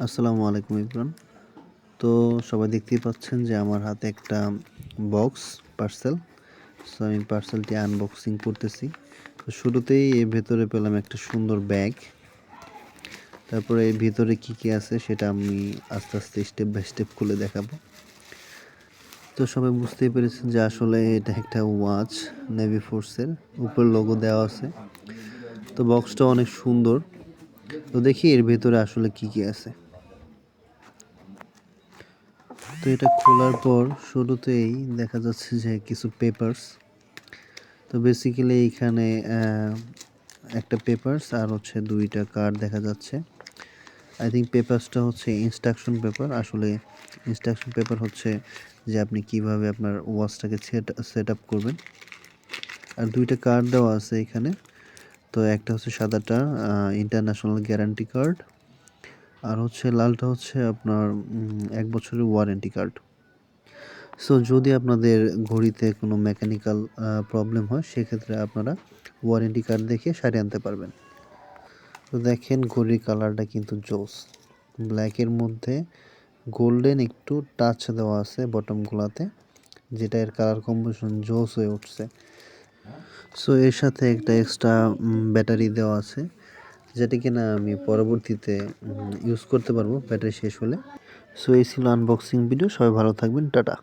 আসসালামু আলাইকুম এভরিওয়ান। তো সবাই দেখতেই পাচ্ছেন যে আমার হাতে একটা বক্স পার্সেল। সো আমি পার্সেলটি আনবক্সিং করতেছি। তো শুরুতেই এর ভেতরে পেলাম একটা সুন্দর ব্যাগ। তারপরে এর ভিতরে কি আছে সেটা আমি আস্তে আস্তে স্টেপ বাই স্টেপ খুলে দেখাবো। তো সবাই বুঝতেই পেরেছেন যে আসলে এটা একটা ওয়াচ নেভি ফোর্সের, উপরে লোগো দেওয়া আছে। তো বক্সটা অনেক সুন্দর। তো দেখি এর ভেতরে আসলে কি আছে। তো এটা খোলার পর শুরুতেই দেখা যাচ্ছে যে কিছু পেপারস। তো বেসিক্যালি এইখানে একটা পেপারস আর হচ্ছে 2টা কার্ড দেখা যাচ্ছে। আই থিঙ্ক পেপারসটা হচ্ছে ইনস্ট্রাকশন পেপার। আসলে ইনস্ট্রাকশন পেপার হচ্ছে যে আপনি কিভাবে আপনার ওয়াচটাকে সেট আপ করবেন। আর 2টা কার্ড দেওয়া আছে এখানে। তো একটা হচ্ছে সাদাটা ইন্টারন্যাশনাল গ্যারান্টি কার্ড, আর হচ্ছে লালটা হচ্ছে আপনার 1 বছরের ওয়ারেন্টি কার্ড। সো যদি আপনাদের ঘড়িতে কোনো মেকানিক্যাল প্রবলেম হয় সেক্ষেত্রে আপনারা ওয়ারেন্টি কার্ড দেখে সারিয়ে আনতে পারবেন। তো দেখেন ঘড়ির কালারটা কিন্তু জোস, ব্ল্যাকের মধ্যে গোল্ডেন একটু টাচ দেওয়া আছে বটমগুলাতে, যেটা এর কালার কম্বিনেশন জোস হয়ে উঠছে। সো এর সাথে একটা এক্সট্রা ব্যাটারি দেওয়া আছে, যেটা কিনা আমি পরবর্তীতে ইউজ করতে পারবো ব্যাটারি শেষ হলে। সো এই ছিল আনবক্সিং ভিডিও। সবাই ভালো থাকবেন, টাটা।